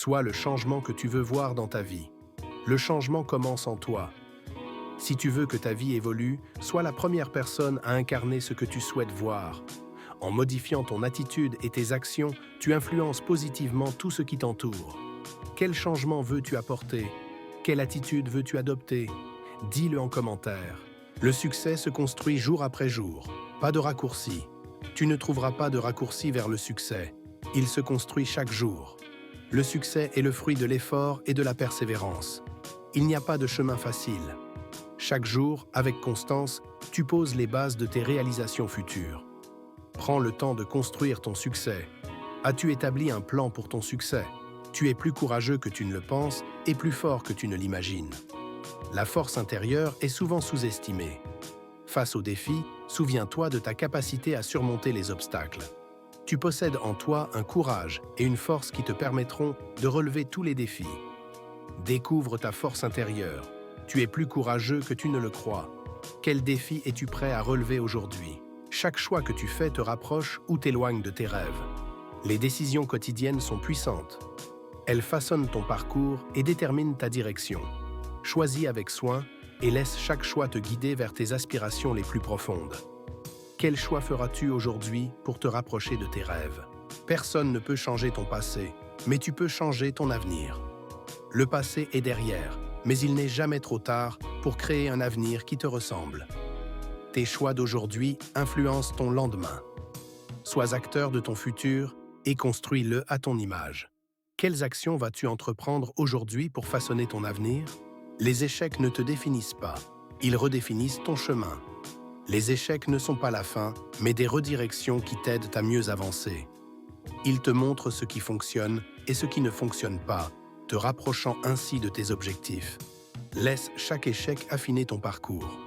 Sois le changement que tu veux voir dans ta vie. Le changement commence en toi. Si tu veux que ta vie évolue, sois la première personne à incarner ce que tu souhaites voir. En modifiant ton attitude et tes actions, tu influences positivement tout ce qui t'entoure. Quel changement veux-tu apporter? Quelle attitude veux-tu adopter? Dis-le en commentaire. Le succès se construit jour après jour. Pas de raccourci. Tu ne trouveras pas de raccourci vers le succès. Il se construit chaque jour. Le succès est le fruit de l'effort et de la persévérance. Il n'y a pas de chemin facile. Chaque jour, avec constance, tu poses les bases de tes réalisations futures. Prends le temps de construire ton succès. As-tu établi un plan pour ton succès? Tu es plus courageux que tu ne le penses et plus fort que tu ne l'imagines. La force intérieure est souvent sous-estimée. Face aux défis, souviens-toi de ta capacité à surmonter les obstacles. Tu possèdes en toi un courage et une force qui te permettront de relever tous les défis. Découvre ta force intérieure. Tu es plus courageux que tu ne le crois. Quel défi es-tu prêt à relever aujourd'hui? Chaque choix que tu fais te rapproche ou t'éloigne de tes rêves. Les décisions quotidiennes sont puissantes. Elles façonnent ton parcours et déterminent ta direction. Choisis avec soin et laisse chaque choix te guider vers tes aspirations les plus profondes. Quel choix feras-tu aujourd'hui pour te rapprocher de tes rêves? Personne ne peut changer ton passé, mais tu peux changer ton avenir. Le passé est derrière, mais il n'est jamais trop tard pour créer un avenir qui te ressemble. Tes choix d'aujourd'hui influencent ton lendemain. Sois acteur de ton futur et construis-le à ton image. Quelles actions vas-tu entreprendre aujourd'hui pour façonner ton avenir? Les échecs ne te définissent pas, ils redéfinissent ton chemin. Les échecs ne sont pas la fin, mais des redirections qui t'aident à mieux avancer. Ils te montrent ce qui fonctionne et ce qui ne fonctionne pas, te rapprochant ainsi de tes objectifs. Laisse chaque échec affiner ton parcours.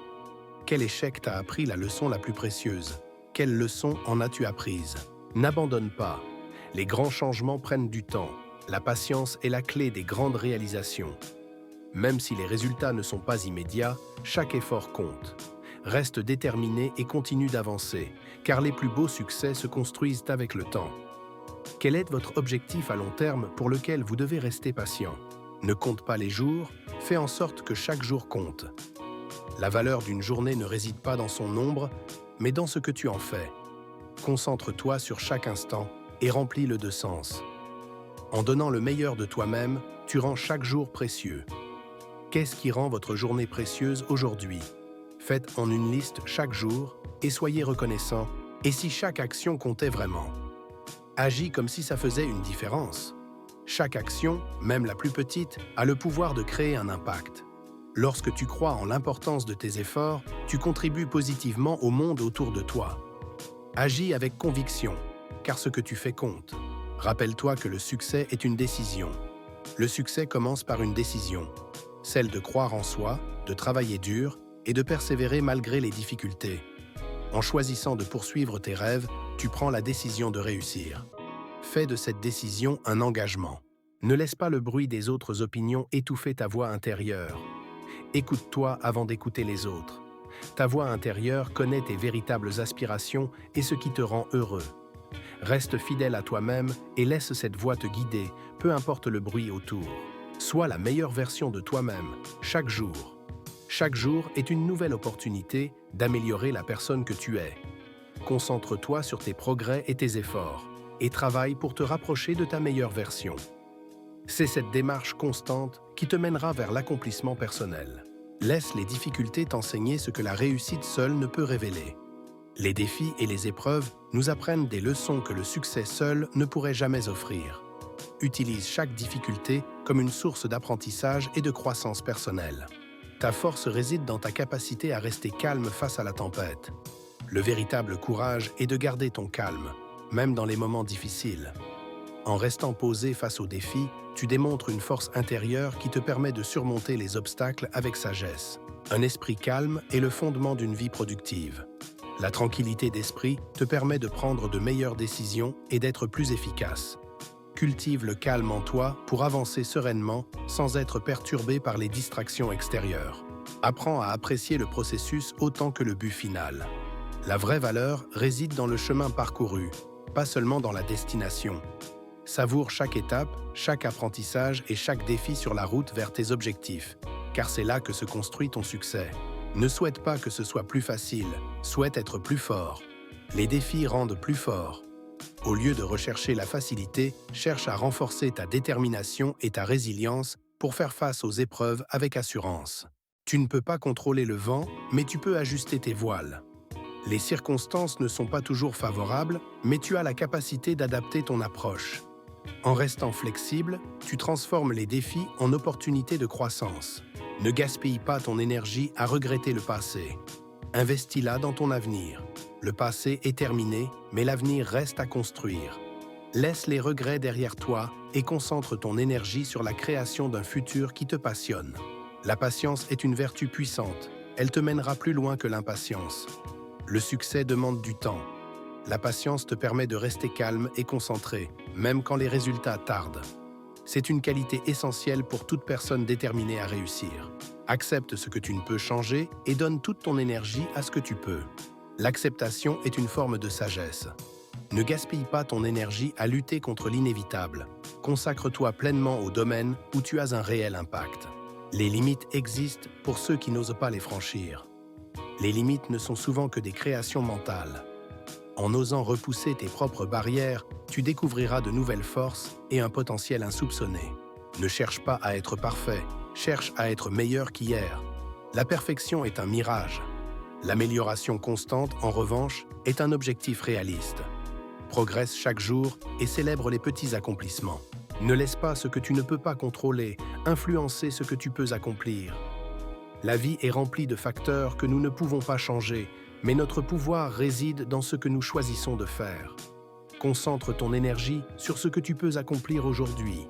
Quel échec t'a appris la leçon la plus précieuse? Quelle leçon en as-tu apprise? N'abandonne pas. Les grands changements prennent du temps. La patience est la clé des grandes réalisations. Même si les résultats ne sont pas immédiats, chaque effort compte. Reste déterminé et continue d'avancer, car les plus beaux succès se construisent avec le temps. Quel est votre objectif à long terme pour lequel vous devez rester patient? Ne compte pas les jours, fais en sorte que chaque jour compte. La valeur d'une journée ne réside pas dans son nombre, mais dans ce que tu en fais. Concentre-toi sur chaque instant et remplis-le de sens. En donnant le meilleur de toi-même, tu rends chaque jour précieux. Qu'est-ce qui rend votre journée précieuse aujourd'hui? Faites en une liste chaque jour et soyez reconnaissant. Et si chaque action comptait vraiment? Agis comme si ça faisait une différence. Chaque action, même la plus petite, a le pouvoir de créer un impact. Lorsque tu crois en l'importance de tes efforts, tu contribues positivement au monde autour de toi. Agis avec conviction, car ce que tu fais compte. Rappelle-toi que le succès est une décision. Le succès commence par une décision, celle de croire en soi, de travailler dur et de persévérer malgré les difficultés. En choisissant de poursuivre tes rêves, tu prends la décision de réussir. Fais de cette décision un engagement. Ne laisse pas le bruit des autres opinions étouffer ta voix intérieure. Écoute-toi avant d'écouter les autres. Ta voix intérieure connaît tes véritables aspirations et ce qui te rend heureux. Reste fidèle à toi-même et laisse cette voix te guider, peu importe le bruit autour. Sois la meilleure version de toi-même, chaque jour. Chaque jour est une nouvelle opportunité d'améliorer la personne que tu es. Concentre-toi sur tes progrès et tes efforts, et travaille pour te rapprocher de ta meilleure version. C'est cette démarche constante qui te mènera vers l'accomplissement personnel. Laisse les difficultés t'enseigner ce que la réussite seule ne peut révéler. Les défis et les épreuves nous apprennent des leçons que le succès seul ne pourrait jamais offrir. Utilise chaque difficulté comme une source d'apprentissage et de croissance personnelle. Ta force réside dans ta capacité à rester calme face à la tempête. Le véritable courage est de garder ton calme, même dans les moments difficiles. En restant posé face aux défis, tu démontres une force intérieure qui te permet de surmonter les obstacles avec sagesse. Un esprit calme est le fondement d'une vie productive. La tranquillité d'esprit te permet de prendre de meilleures décisions et d'être plus efficace. Cultive le calme en toi pour avancer sereinement sans être perturbé par les distractions extérieures. Apprends à apprécier le processus autant que le but final. La vraie valeur réside dans le chemin parcouru, pas seulement dans la destination. Savoure chaque étape, chaque apprentissage et chaque défi sur la route vers tes objectifs, car c'est là que se construit ton succès. Ne souhaite pas que ce soit plus facile, souhaite être plus fort. Les défis rendent plus fort. Au lieu de rechercher la facilité, cherche à renforcer ta détermination et ta résilience pour faire face aux épreuves avec assurance. Tu ne peux pas contrôler le vent, mais tu peux ajuster tes voiles. Les circonstances ne sont pas toujours favorables, mais tu as la capacité d'adapter ton approche. En restant flexible, tu transformes les défis en opportunités de croissance. Ne gaspille pas ton énergie à regretter le passé. Investis-la dans ton avenir. Le passé est terminé, mais l'avenir reste à construire. Laisse les regrets derrière toi et concentre ton énergie sur la création d'un futur qui te passionne. La patience est une vertu puissante. Elle te mènera plus loin que l'impatience. Le succès demande du temps. La patience te permet de rester calme et concentré, même quand les résultats tardent. C'est une qualité essentielle pour toute personne déterminée à réussir. Accepte ce que tu ne peux changer et donne toute ton énergie à ce que tu peux. L'acceptation est une forme de sagesse. Ne gaspille pas ton énergie à lutter contre l'inévitable. Consacre-toi pleinement au domaine où tu as un réel impact. Les limites existent pour ceux qui n'osent pas les franchir. Les limites ne sont souvent que des créations mentales. En osant repousser tes propres barrières, tu découvriras de nouvelles forces et un potentiel insoupçonné. Ne cherche pas à être parfait, cherche à être meilleur qu'hier. La perfection est un mirage. L'amélioration constante, en revanche, est un objectif réaliste. Progresse chaque jour et célèbre les petits accomplissements. Ne laisse pas ce que tu ne peux pas contrôler influencer ce que tu peux accomplir. La vie est remplie de facteurs que nous ne pouvons pas changer, mais notre pouvoir réside dans ce que nous choisissons de faire. Concentre ton énergie sur ce que tu peux accomplir aujourd'hui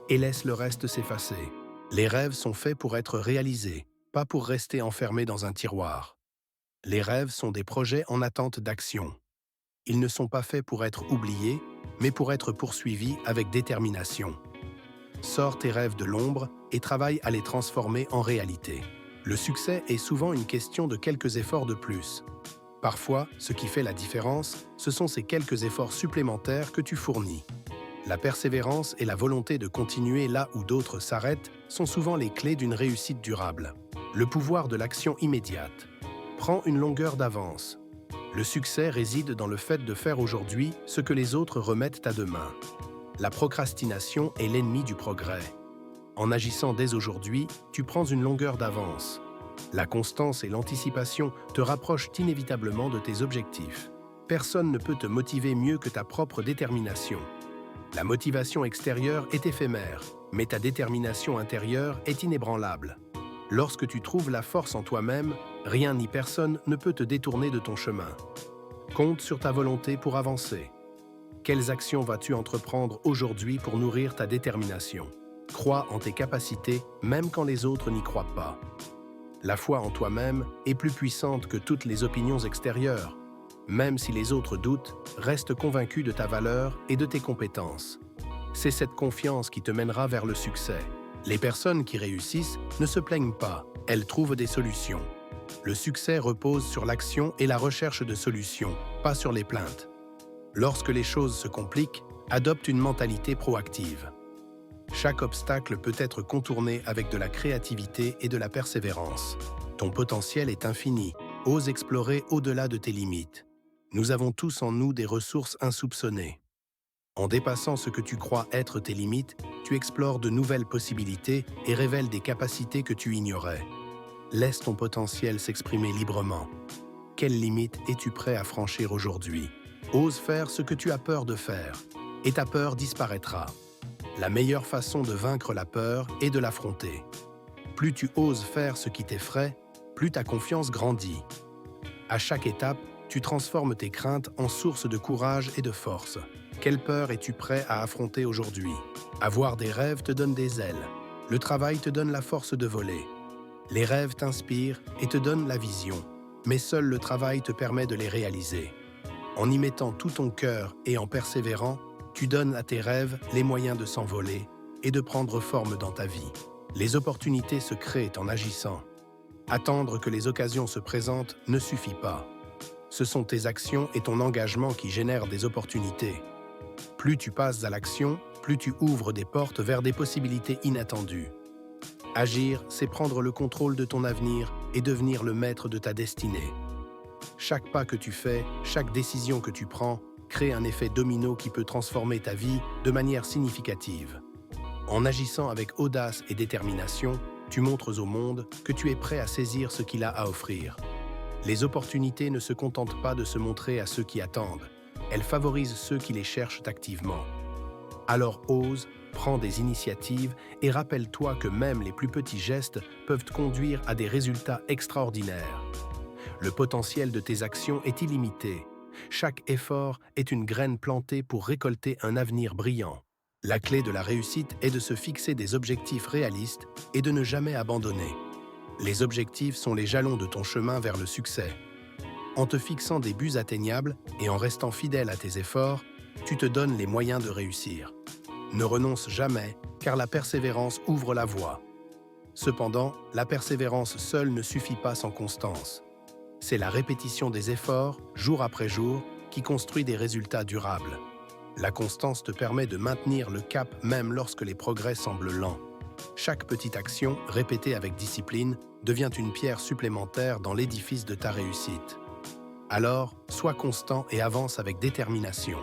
et laisse le reste s'effacer. Les rêves sont faits pour être réalisés, pas pour rester enfermés dans un tiroir. Les rêves sont des projets en attente d'action. Ils ne sont pas faits pour être oubliés, mais pour être poursuivis avec détermination. Sors tes rêves de l'ombre et travaille à les transformer en réalité. Le succès est souvent une question de quelques efforts de plus. Parfois, ce qui fait la différence, ce sont ces quelques efforts supplémentaires que tu fournis. La persévérance et la volonté de continuer là où d'autres s'arrêtent sont souvent les clés d'une réussite durable. Le pouvoir de l'action immédiate. Prends une longueur d'avance. Le succès réside dans le fait de faire aujourd'hui ce que les autres remettent à demain. La procrastination est l'ennemi du progrès. En agissant dès aujourd'hui, tu prends une longueur d'avance. La constance et l'anticipation te rapprochent inévitablement de tes objectifs. Personne ne peut te motiver mieux que ta propre détermination. La motivation extérieure est éphémère, mais ta détermination intérieure est inébranlable. Lorsque tu trouves la force en toi-même, rien ni personne ne peut te détourner de ton chemin. Compte sur ta volonté pour avancer. Quelles actions vas-tu entreprendre aujourd'hui pour nourrir ta détermination? Crois en tes capacités, même quand les autres n'y croient pas. La foi en toi-même est plus puissante que toutes les opinions extérieures. Même si les autres doutent, reste convaincu de ta valeur et de tes compétences. C'est cette confiance qui te mènera vers le succès. Les personnes qui réussissent ne se plaignent pas, elles trouvent des solutions. Le succès repose sur l'action et la recherche de solutions, pas sur les plaintes. Lorsque les choses se compliquent, adopte une mentalité proactive. Chaque obstacle peut être contourné avec de la créativité et de la persévérance. Ton potentiel est infini. Ose explorer au-delà de tes limites. Nous avons tous en nous des ressources insoupçonnées. En dépassant ce que tu crois être tes limites, tu explores de nouvelles possibilités et révèles des capacités que tu ignorais. Laisse ton potentiel s'exprimer librement. Quelles limites es-tu prêt à franchir aujourd'hui? Ose faire ce que tu as peur de faire, et ta peur disparaîtra. La meilleure façon de vaincre la peur est de l'affronter. Plus tu oses faire ce qui t'effraie, plus ta confiance grandit. À chaque étape, tu transformes tes craintes en source de courage et de force. Quelle peur es-tu prêt à affronter aujourd'hui? Avoir des rêves te donne des ailes. Le travail te donne la force de voler. Les rêves t'inspirent et te donnent la vision, mais seul le travail te permet de les réaliser. En y mettant tout ton cœur et en persévérant, tu donnes à tes rêves les moyens de s'envoler et de prendre forme dans ta vie. Les opportunités se créent en agissant. Attendre que les occasions se présentent ne suffit pas. Ce sont tes actions et ton engagement qui génèrent des opportunités. Plus tu passes à l'action, plus tu ouvres des portes vers des possibilités inattendues. Agir, c'est prendre le contrôle de ton avenir et devenir le maître de ta destinée. Chaque pas que tu fais, chaque décision que tu prends, crée un effet domino qui peut transformer ta vie de manière significative. En agissant avec audace et détermination, tu montres au monde que tu es prêt à saisir ce qu'il a à offrir. Les opportunités ne se contentent pas de se montrer à ceux qui attendent. Elles favorisent ceux qui les cherchent activement. Alors ose, prends des initiatives et rappelle-toi que même les plus petits gestes peuvent conduire à des résultats extraordinaires. Le potentiel de tes actions est illimité. Chaque effort est une graine plantée pour récolter un avenir brillant. La clé de la réussite est de se fixer des objectifs réalistes et de ne jamais abandonner. Les objectifs sont les jalons de ton chemin vers le succès. En te fixant des buts atteignables et en restant fidèle à tes efforts, tu te donnes les moyens de réussir. Ne renonce jamais, car la persévérance ouvre la voie. Cependant, la persévérance seule ne suffit pas sans constance. C'est la répétition des efforts, jour après jour, qui construit des résultats durables. La constance te permet de maintenir le cap même lorsque les progrès semblent lents. Chaque petite action, répétée avec discipline, devient une pierre supplémentaire dans l'édifice de ta réussite. Alors, sois constant et avance avec détermination,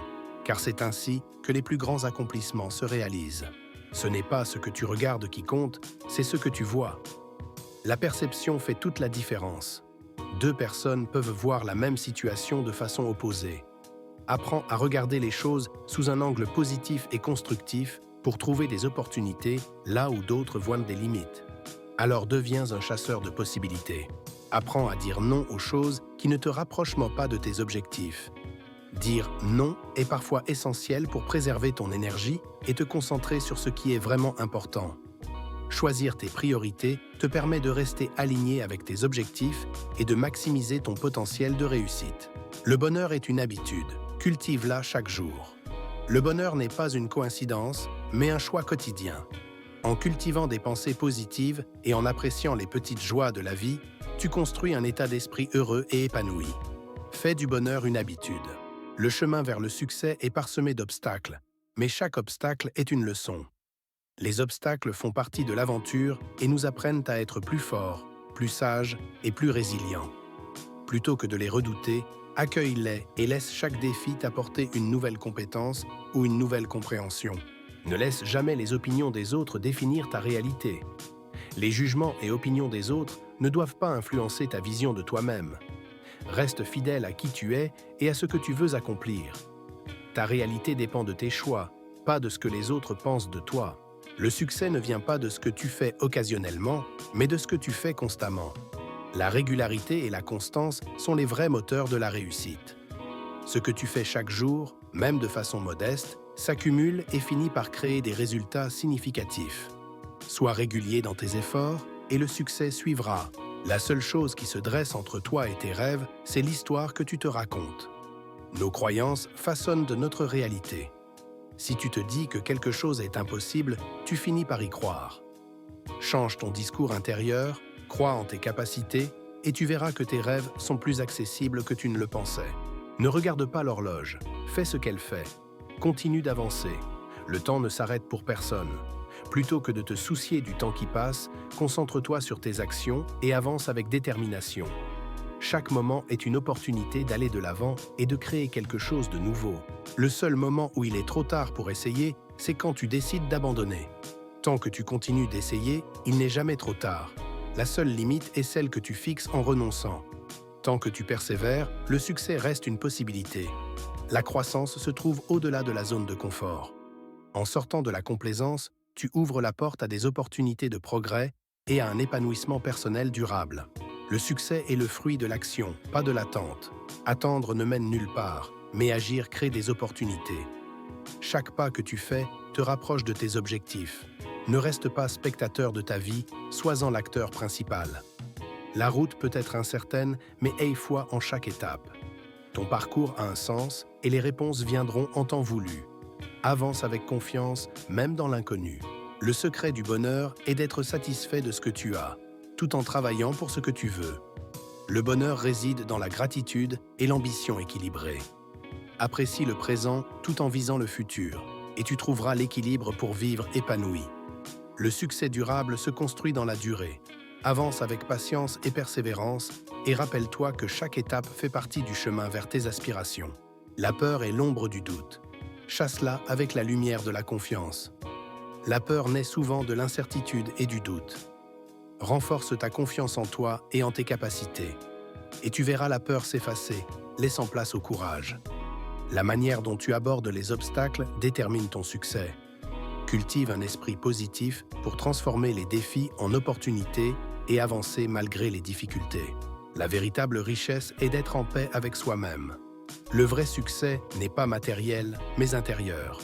car c'est ainsi que les plus grands accomplissements se réalisent. Ce n'est pas ce que tu regardes qui compte, c'est ce que tu vois. La perception fait toute la différence. Deux personnes peuvent voir la même situation de façon opposée. Apprends à regarder les choses sous un angle positif et constructif pour trouver des opportunités là où d'autres voient des limites. Alors deviens un chasseur de possibilités. Apprends à dire non aux choses qui ne te rapprochent pas de tes objectifs. Dire non est parfois essentiel pour préserver ton énergie et te concentrer sur ce qui est vraiment important. Choisir tes priorités te permet de rester aligné avec tes objectifs et de maximiser ton potentiel de réussite. Le bonheur est une habitude. Cultive-la chaque jour. Le bonheur n'est pas une coïncidence, mais un choix quotidien. En cultivant des pensées positives et en appréciant les petites joies de la vie, tu construis un état d'esprit heureux et épanoui. Fais du bonheur une habitude. Le chemin vers le succès est parsemé d'obstacles, mais chaque obstacle est une leçon. Les obstacles font partie de l'aventure et nous apprennent à être plus forts, plus sages et plus résilients. Plutôt que de les redouter, accueille-les et laisse chaque défi t'apporter une nouvelle compétence ou une nouvelle compréhension. Ne laisse jamais les opinions des autres définir ta réalité. Les jugements et opinions des autres ne doivent pas influencer ta vision de toi-même. Reste fidèle à qui tu es et à ce que tu veux accomplir. Ta réalité dépend de tes choix, pas de ce que les autres pensent de toi. Le succès ne vient pas de ce que tu fais occasionnellement, mais de ce que tu fais constamment. La régularité et la constance sont les vrais moteurs de la réussite. Ce que tu fais chaque jour, même de façon modeste, s'accumule et finit par créer des résultats significatifs. Sois régulier dans tes efforts et le succès suivra. La seule chose qui se dresse entre toi et tes rêves, c'est l'histoire que tu te racontes. Nos croyances façonnent de notre réalité. Si tu te dis que quelque chose est impossible, tu finis par y croire. Change ton discours intérieur, crois en tes capacités et tu verras que tes rêves sont plus accessibles que tu ne le pensais. Ne regarde pas l'horloge, fais ce qu'elle fait. Continue d'avancer. Le temps ne s'arrête pour personne. Plutôt que de te soucier du temps qui passe, concentre-toi sur tes actions et avance avec détermination. Chaque moment est une opportunité d'aller de l'avant et de créer quelque chose de nouveau. Le seul moment où il est trop tard pour essayer, c'est quand tu décides d'abandonner. Tant que tu continues d'essayer, il n'est jamais trop tard. La seule limite est celle que tu fixes en renonçant. Tant que tu persévères, le succès reste une possibilité. La croissance se trouve au-delà de la zone de confort. En sortant de la complaisance, tu ouvres la porte à des opportunités de progrès et à un épanouissement personnel durable. Le succès est le fruit de l'action, pas de l'attente. Attendre ne mène nulle part, mais agir crée des opportunités. Chaque pas que tu fais te rapproche de tes objectifs. Ne reste pas spectateur de ta vie, sois-en l'acteur principal. La route peut être incertaine, mais aie foi en chaque étape. Ton parcours a un sens et les réponses viendront en temps voulu. Avance avec confiance, même dans l'inconnu. Le secret du bonheur est d'être satisfait de ce que tu as, tout en travaillant pour ce que tu veux. Le bonheur réside dans la gratitude et l'ambition équilibrée. Apprécie le présent tout en visant le futur, et tu trouveras l'équilibre pour vivre épanoui. Le succès durable se construit dans la durée. Avance avec patience et persévérance, et rappelle-toi que chaque étape fait partie du chemin vers tes aspirations. La peur est l'ombre du doute. Chasse-la avec la lumière de la confiance. La peur naît souvent de l'incertitude et du doute. Renforce ta confiance en toi et en tes capacités. Et tu verras la peur s'effacer, laissant place au courage. La manière dont tu abordes les obstacles détermine ton succès. Cultive un esprit positif pour transformer les défis en opportunités et avancer malgré les difficultés. La véritable richesse est d'être en paix avec soi-même. Le vrai succès n'est pas matériel, mais intérieur.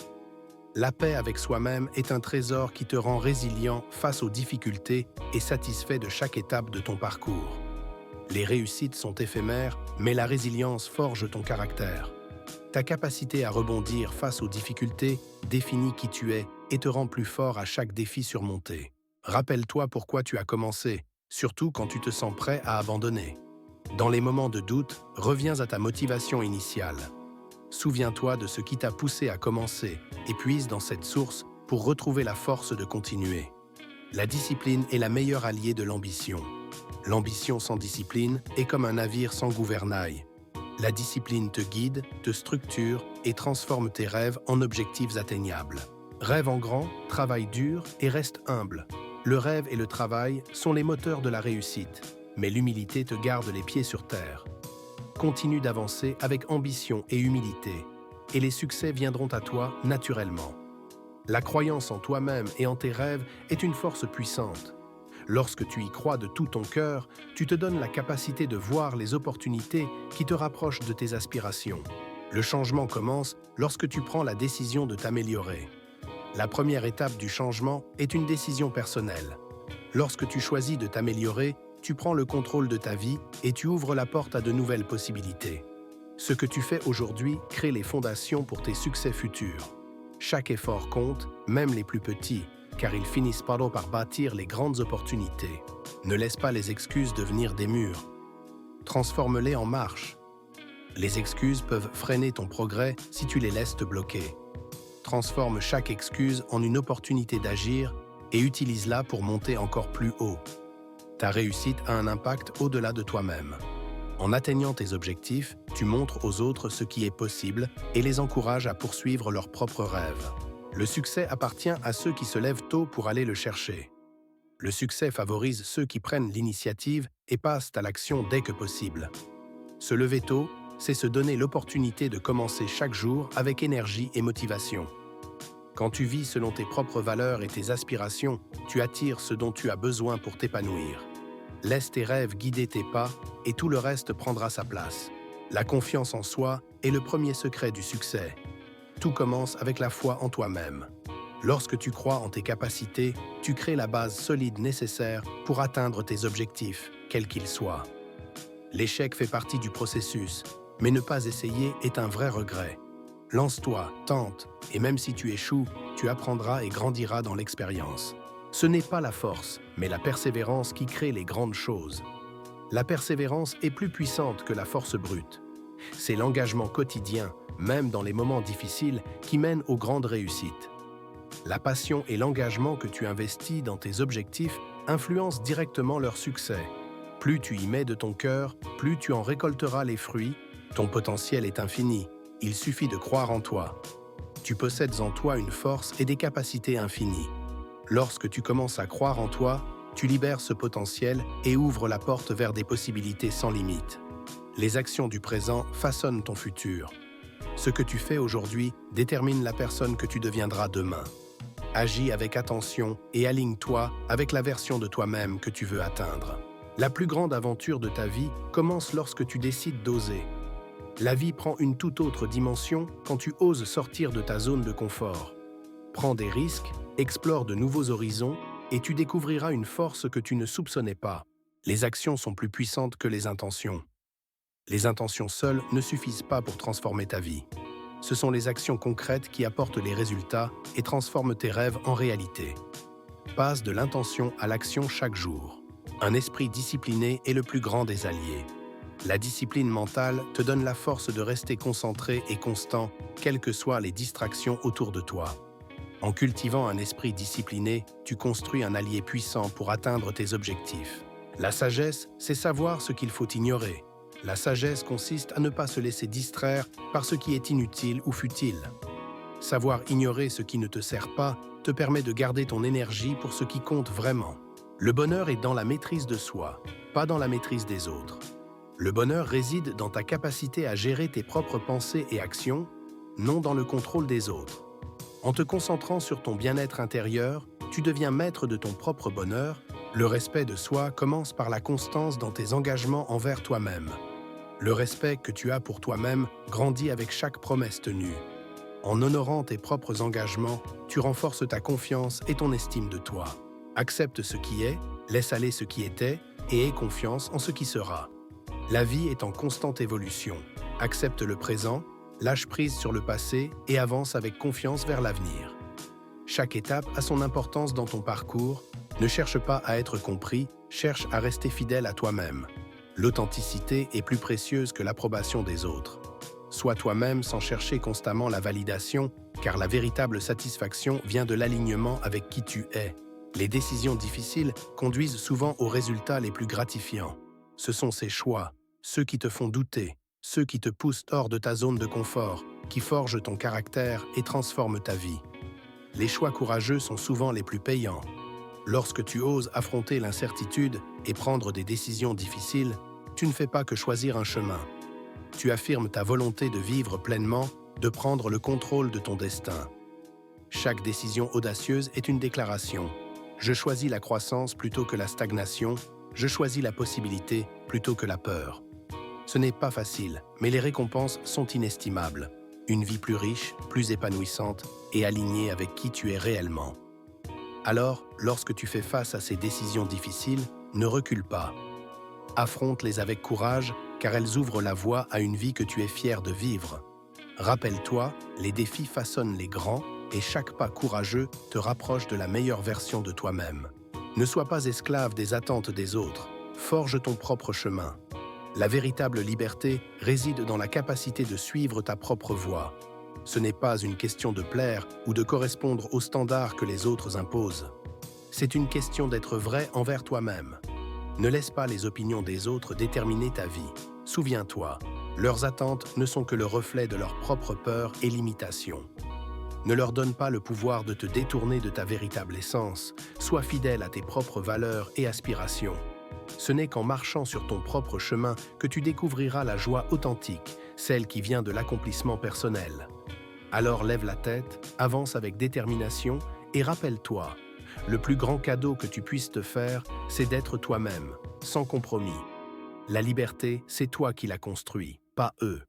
La paix avec soi-même est un trésor qui te rend résilient face aux difficultés et satisfait de chaque étape de ton parcours. Les réussites sont éphémères, mais la résilience forge ton caractère. Ta capacité à rebondir face aux difficultés définit qui tu es et te rend plus fort à chaque défi surmonté. Rappelle-toi pourquoi tu as commencé, surtout quand tu te sens prêt à abandonner. Dans les moments de doute, reviens à ta motivation initiale. Souviens-toi de ce qui t'a poussé à commencer et puise dans cette source pour retrouver la force de continuer. La discipline est la meilleure alliée de l'ambition. L'ambition sans discipline est comme un navire sans gouvernail. La discipline te guide, te structure et transforme tes rêves en objectifs atteignables. Rêve en grand, travaille dur et reste humble. Le rêve et le travail sont les moteurs de la réussite, mais l'humilité te garde les pieds sur terre. Continue d'avancer avec ambition et humilité, et les succès viendront à toi naturellement. La croyance en toi-même et en tes rêves est une force puissante. Lorsque tu y crois de tout ton cœur, tu te donnes la capacité de voir les opportunités qui te rapprochent de tes aspirations. Le changement commence lorsque tu prends la décision de t'améliorer. La première étape du changement est une décision personnelle. Lorsque tu choisis de t'améliorer, tu prends le contrôle de ta vie et tu ouvres la porte à de nouvelles possibilités. Ce que tu fais aujourd'hui crée les fondations pour tes succès futurs. Chaque effort compte, même les plus petits, car ils finissent par bâtir les grandes opportunités. Ne laisse pas les excuses devenir des murs. Transforme-les en marche. Les excuses peuvent freiner ton progrès si tu les laisses te bloquer. Transforme chaque excuse en une opportunité d'agir et utilise-la pour monter encore plus haut. Ta réussite a un impact au-delà de toi-même. En atteignant tes objectifs, tu montres aux autres ce qui est possible et les encourages à poursuivre leurs propres rêves. Le succès appartient à ceux qui se lèvent tôt pour aller le chercher. Le succès favorise ceux qui prennent l'initiative et passent à l'action dès que possible. Se lever tôt, c'est se donner l'opportunité de commencer chaque jour avec énergie et motivation. Quand tu vis selon tes propres valeurs et tes aspirations, tu attires ce dont tu as besoin pour t'épanouir. Laisse tes rêves guider tes pas et tout le reste prendra sa place. La confiance en soi est le premier secret du succès. Tout commence avec la foi en toi-même. Lorsque tu crois en tes capacités, tu crées la base solide nécessaire pour atteindre tes objectifs, quels qu'ils soient. L'échec fait partie du processus, mais ne pas essayer est un vrai regret. Lance-toi, tente, et même si tu échoues, tu apprendras et grandiras dans l'expérience. Ce n'est pas la force, mais la persévérance qui crée les grandes choses. La persévérance est plus puissante que la force brute. C'est l'engagement quotidien, même dans les moments difficiles, qui mène aux grandes réussites. La passion et l'engagement que tu investis dans tes objectifs influencent directement leur succès. Plus tu y mets de ton cœur, plus tu en récolteras les fruits. Ton potentiel est infini, il suffit de croire en toi. Tu possèdes en toi une force et des capacités infinies. Lorsque tu commences à croire en toi, tu libères ce potentiel et ouvres la porte vers des possibilités sans limite. Les actions du présent façonnent ton futur. Ce que tu fais aujourd'hui détermine la personne que tu deviendras demain. Agis avec attention et aligne-toi avec la version de toi-même que tu veux atteindre. La plus grande aventure de ta vie commence lorsque tu décides d'oser. La vie prend une toute autre dimension quand tu oses sortir de ta zone de confort. Prends des risques, explore de nouveaux horizons et tu découvriras une force que tu ne soupçonnais pas. Les actions sont plus puissantes que les intentions. Les intentions seules ne suffisent pas pour transformer ta vie. Ce sont les actions concrètes qui apportent les résultats et transforment tes rêves en réalité. Passe de l'intention à l'action chaque jour. Un esprit discipliné est le plus grand des alliés. La discipline mentale te donne la force de rester concentré et constant, quelles que soient les distractions autour de toi. En cultivant un esprit discipliné, tu construis un allié puissant pour atteindre tes objectifs. La sagesse, c'est savoir ce qu'il faut ignorer. La sagesse consiste à ne pas se laisser distraire par ce qui est inutile ou futile. Savoir ignorer ce qui ne te sert pas te permet de garder ton énergie pour ce qui compte vraiment. Le bonheur est dans la maîtrise de soi, pas dans la maîtrise des autres. Le bonheur réside dans ta capacité à gérer tes propres pensées et actions, non dans le contrôle des autres. En te concentrant sur ton bien-être intérieur, tu deviens maître de ton propre bonheur. Le respect de soi commence par la constance dans tes engagements envers toi-même. Le respect que tu as pour toi-même grandit avec chaque promesse tenue. En honorant tes propres engagements, tu renforces ta confiance et ton estime de toi. Accepte ce qui est, laisse aller ce qui était et aie confiance en ce qui sera. La vie est en constante évolution. Accepte le présent, lâche prise sur le passé et avance avec confiance vers l'avenir. Chaque étape a son importance dans ton parcours. Ne cherche pas à être compris, cherche à rester fidèle à toi-même. L'authenticité est plus précieuse que l'approbation des autres. Sois toi-même sans chercher constamment la validation, car la véritable satisfaction vient de l'alignement avec qui tu es. Les décisions difficiles conduisent souvent aux résultats les plus gratifiants. Ce sont ces choix, ceux qui te font douter, ceux qui te poussent hors de ta zone de confort, qui forgent ton caractère et transforment ta vie. Les choix courageux sont souvent les plus payants. Lorsque tu oses affronter l'incertitude et prendre des décisions difficiles, tu ne fais pas que choisir un chemin. Tu affirmes ta volonté de vivre pleinement, de prendre le contrôle de ton destin. Chaque décision audacieuse est une déclaration. Je choisis la croissance plutôt que la stagnation. Je choisis la possibilité plutôt que la peur. Ce n'est pas facile, mais les récompenses sont inestimables. Une vie plus riche, plus épanouissante et alignée avec qui tu es réellement. Alors, lorsque tu fais face à ces décisions difficiles, ne recule pas. Affronte-les avec courage, car elles ouvrent la voie à une vie que tu es fier de vivre. Rappelle-toi, les défis façonnent les grands et chaque pas courageux te rapproche de la meilleure version de toi-même. Ne sois pas esclave des attentes des autres, forge ton propre chemin. La véritable liberté réside dans la capacité de suivre ta propre voie. Ce n'est pas une question de plaire ou de correspondre aux standards que les autres imposent. C'est une question d'être vrai envers toi-même. Ne laisse pas les opinions des autres déterminer ta vie. Souviens-toi, leurs attentes ne sont que le reflet de leurs propres peurs et limitations. Ne leur donne pas le pouvoir de te détourner de ta véritable essence. Sois fidèle à tes propres valeurs et aspirations. Ce n'est qu'en marchant sur ton propre chemin que tu découvriras la joie authentique, celle qui vient de l'accomplissement personnel. Alors lève la tête, avance avec détermination et rappelle-toi, le plus grand cadeau que tu puisses te faire, c'est d'être toi-même, sans compromis. La liberté, c'est toi qui la construis, pas eux.